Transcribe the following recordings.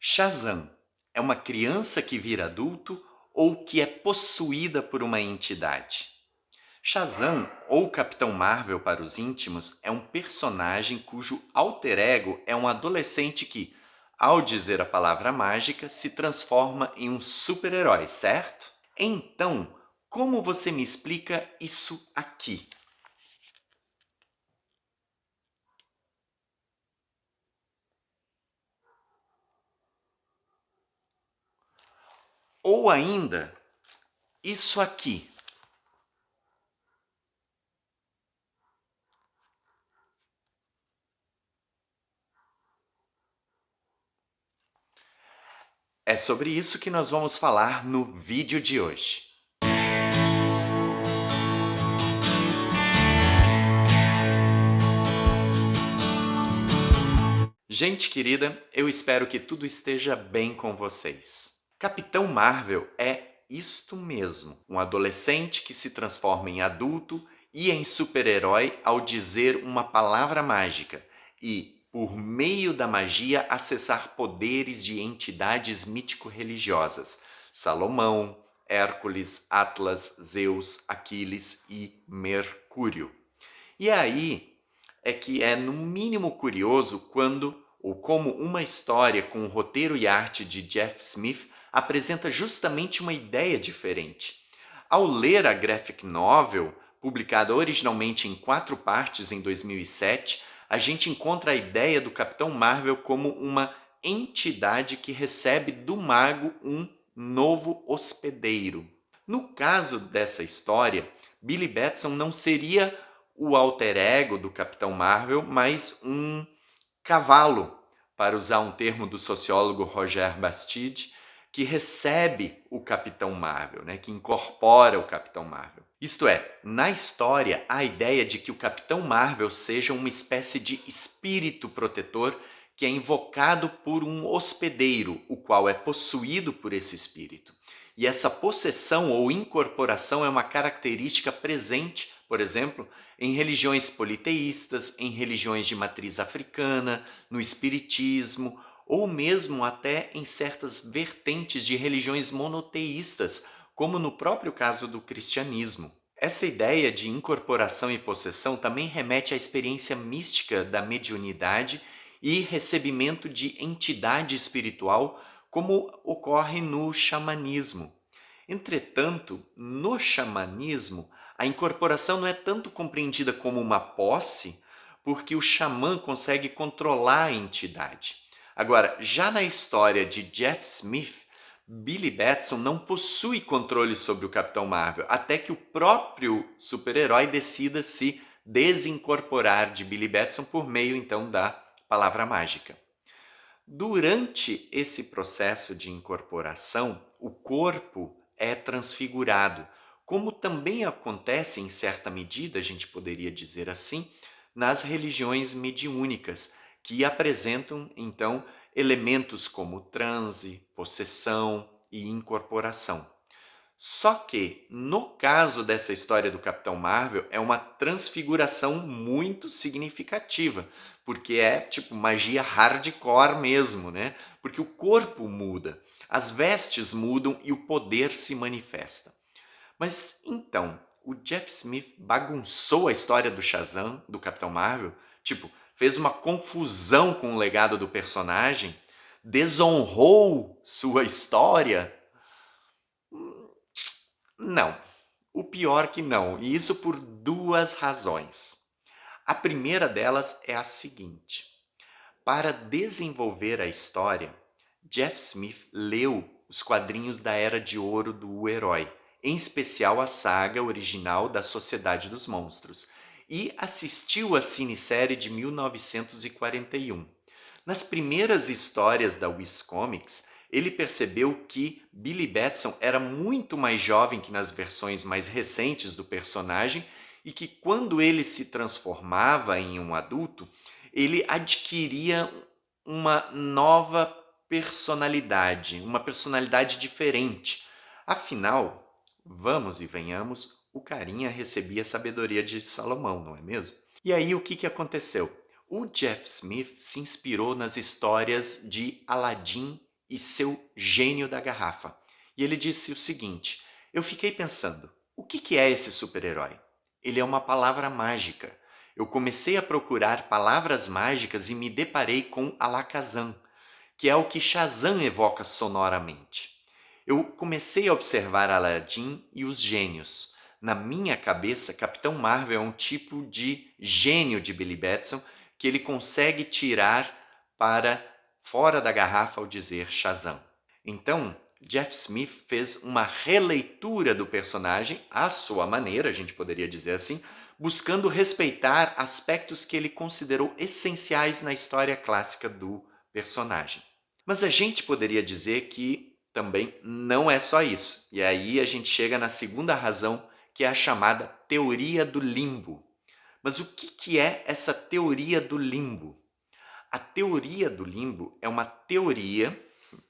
Shazam é uma criança que vira adulto ou que é possuída por uma entidade? Shazam, ou Capitão Marvel para os íntimos, é um personagem cujo alter ego é um adolescente que, ao dizer a palavra mágica, se transforma em um super-herói, certo? Então, como você me explica isso aqui? Ou ainda, isso aqui? É sobre isso que nós vamos falar no vídeo de hoje. Gente querida, eu espero que tudo esteja bem com vocês. Capitão Marvel é isto mesmo, um adolescente que se transforma em adulto e em super-herói ao dizer uma palavra mágica e, por meio da magia, acessar poderes de entidades mítico-religiosas: Salomão, Hércules, Atlas, Zeus, Aquiles e Mercúrio. E aí é que é no mínimo curioso quando ou como uma história com roteiro e arte de Jeff Smith apresenta justamente uma ideia diferente. Ao ler a graphic novel, publicada originalmente em 4 partes em 2007, a gente encontra a ideia do Capitão Marvel como uma entidade que recebe do mago um novo hospedeiro. No caso dessa história, Billy Batson não seria o alter ego do Capitão Marvel, mas um cavalo, para usar um termo do sociólogo Roger Bastide, que recebe o Capitão Marvel, né, que incorpora o Capitão Marvel. Isto é, na história, há a ideia de que o Capitão Marvel seja uma espécie de espírito protetor que é invocado por um hospedeiro, o qual é possuído por esse espírito. E essa possessão ou incorporação é uma característica presente, por exemplo, em religiões politeístas, em religiões de matriz africana, no espiritismo ou mesmo até em certas vertentes de religiões monoteístas, como no próprio caso do cristianismo. Essa ideia de incorporação e possessão também remete à experiência mística da mediunidade e recebimento de entidade espiritual, como ocorre no xamanismo. Entretanto, no xamanismo, a incorporação não é tanto compreendida como uma posse, porque o xamã consegue controlar a entidade. Agora, já na história de Jeff Smith, Billy Batson não possui controle sobre o Capitão Marvel, até que o próprio super-herói decida se desincorporar de Billy Batson por meio então da palavra mágica. Durante esse processo de incorporação, o corpo é transfigurado, como também acontece em certa medida, a gente poderia dizer assim, nas religiões mediúnicas, que apresentam então elementos como transe, possessão e incorporação. Só que, no caso dessa história do Capitão Marvel, é uma transfiguração muito significativa, porque é tipo magia hardcore mesmo, né? Porque o corpo muda, as vestes mudam e o poder se manifesta. Mas então, o Jeff Smith bagunçou a história do Shazam, do Capitão Marvel? Tipo, fez uma confusão com o legado do personagem? Desonrou sua história? Não. O pior que não, e isso por duas razões. A primeira delas é a seguinte: para desenvolver a história, Jeff Smith leu os quadrinhos da Era de Ouro do Herói, em especial a saga original da Sociedade dos Monstros, e assistiu à cinesérie de 1941. Nas primeiras histórias da Wiz Comics, ele percebeu que Billy Batson era muito mais jovem que nas versões mais recentes do personagem e que quando ele se transformava em um adulto, ele adquiria uma nova personalidade, uma personalidade diferente. Afinal, vamos e venhamos, o carinha recebia a sabedoria de Salomão, não é mesmo? E aí o que aconteceu? O Jeff Smith se inspirou nas histórias de Aladdin e seu gênio da garrafa. E ele disse o seguinte: eu fiquei pensando, o que é esse super-herói? Ele é uma palavra mágica. Eu comecei a procurar palavras mágicas e me deparei com Alakazam, que é o que Shazam evoca sonoramente. Eu comecei a observar Aladdin e os gênios. Na minha cabeça, Capitão Marvel é um tipo de gênio de Billy Batson que ele consegue tirar para fora da garrafa ao dizer Shazam. Então, Jeff Smith fez uma releitura do personagem à sua maneira, a gente poderia dizer assim, buscando respeitar aspectos que ele considerou essenciais na história clássica do personagem. Mas a gente poderia dizer que também não é só isso. E aí a gente chega na segunda razão, que é a chamada teoria do limbo. Mas o que é essa teoria do limbo? A teoria do limbo é uma teoria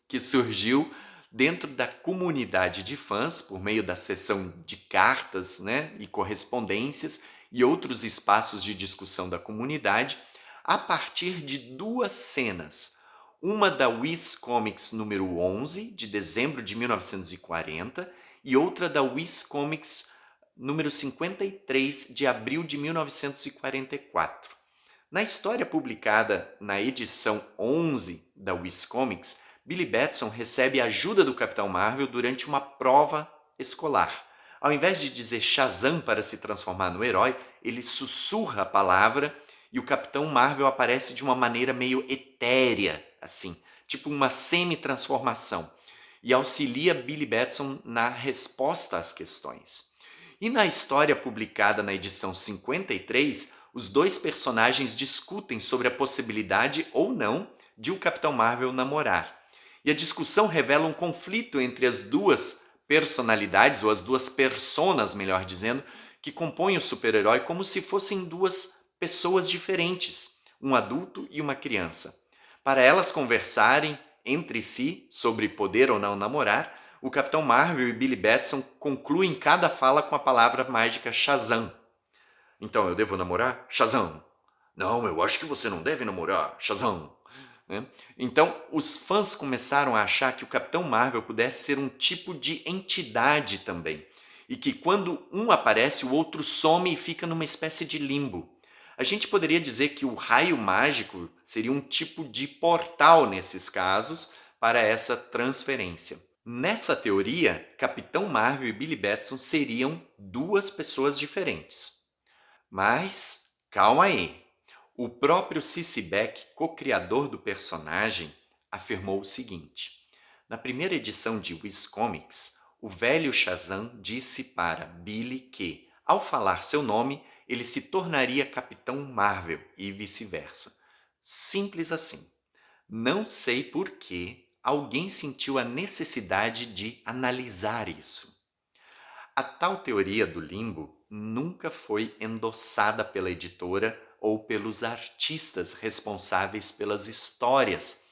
que surgiu dentro da comunidade de fãs por meio da sessão de cartas, né, e correspondências e outros espaços de discussão da comunidade, a partir de duas cenas. Uma da Wiz Comics número 11, de dezembro de 1940, e outra da Wiz Comics número 53, de abril de 1944. Na história publicada na edição 11 da Wiz Comics, Billy Batson recebe a ajuda do Capitão Marvel durante uma prova escolar. Ao invés de dizer Shazam para se transformar no herói, ele sussurra a palavra e o Capitão Marvel aparece de uma maneira meio etérea, assim, tipo uma semi-transformação, e auxilia Billy Batson na resposta às questões. E na história publicada na edição 53, os dois personagens discutem sobre a possibilidade ou não de o Capitão Marvel namorar. E a discussão revela um conflito entre as duas personalidades, ou as duas personas, melhor dizendo, que compõem o super-herói como se fossem duas pessoas diferentes, um adulto e uma criança. Para elas conversarem entre si sobre poder ou não namorar, o Capitão Marvel e Billy Batson concluem cada fala com a palavra mágica Shazam. Então, eu devo namorar? Shazam! Não, eu acho que você não deve namorar. Shazam! Né? Então, os fãs começaram a achar que o Capitão Marvel pudesse ser um tipo de entidade também. E que quando um aparece, o outro some e fica numa espécie de limbo. A gente poderia dizer que o raio mágico seria um tipo de portal nesses casos para essa transferência. Nessa teoria, Capitão Marvel e Billy Batson seriam duas pessoas diferentes. Mas calma aí. O próprio Cici Beck, co-criador do personagem, afirmou o seguinte: na primeira edição de Wiz Comics, o velho Shazam disse para Billy que, ao falar seu nome, ele se tornaria Capitão Marvel e vice-versa. Simples assim. Não sei por que alguém sentiu a necessidade de analisar isso. A tal teoria do limbo nunca foi endossada pela editora ou pelos artistas responsáveis pelas histórias,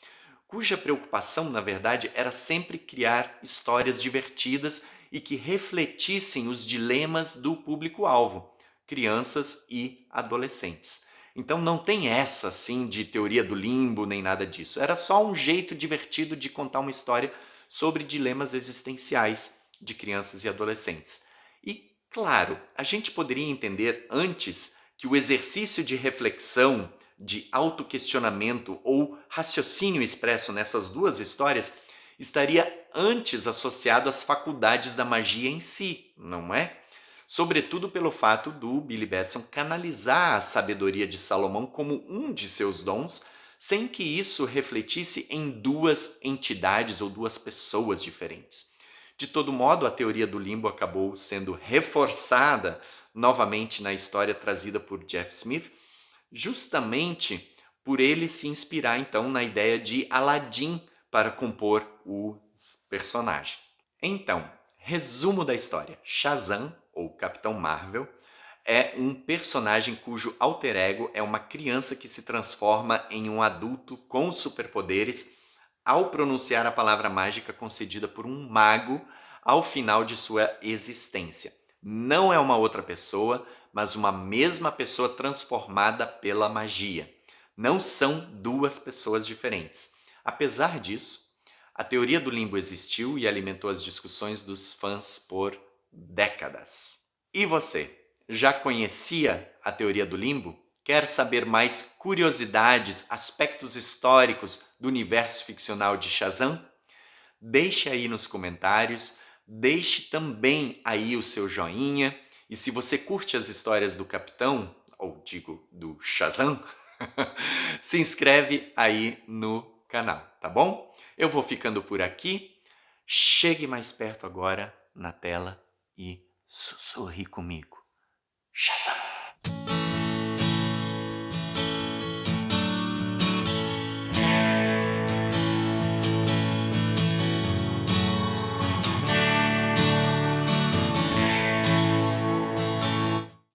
cuja preocupação, na verdade, era sempre criar histórias divertidas e que refletissem os dilemas do público-alvo, crianças e adolescentes. Então não tem essa assim de teoria do limbo nem nada disso. Era só um jeito divertido de contar uma história sobre dilemas existenciais de crianças e adolescentes. E, claro, a gente poderia entender antes que o exercício de reflexão, de autoquestionamento ou raciocínio expresso nessas duas histórias estaria antes associado às faculdades da magia em si, não é? Sobretudo pelo fato do Billy Batson canalizar a sabedoria de Salomão como um de seus dons, sem que isso refletisse em duas entidades ou duas pessoas diferentes. De todo modo, a teoria do limbo acabou sendo reforçada novamente na história trazida por Jeff Smith, justamente por ele se inspirar então na ideia de Aladdin para compor o personagem. Então, resumo da história: Shazam, ou Capitão Marvel, é um personagem cujo alter ego é uma criança que se transforma em um adulto com superpoderes ao pronunciar a palavra mágica concedida por um mago ao final de sua existência. Não é uma outra pessoa, mas uma mesma pessoa transformada pela magia. Não são duas pessoas diferentes. Apesar disso, A teoria do limbo existiu e alimentou as discussões dos fãs por décadas. E você, já conhecia a teoria do limbo? Quer saber mais curiosidades, aspectos históricos do universo ficcional de Shazam? Deixe aí nos comentários, deixe também aí o seu joinha. E se você curte as histórias do Capitão, ou digo, do Shazam, se inscreve aí no canal, tá bom? Eu vou ficando por aqui. Chegue mais perto agora na tela e sussurre comigo. Shazam!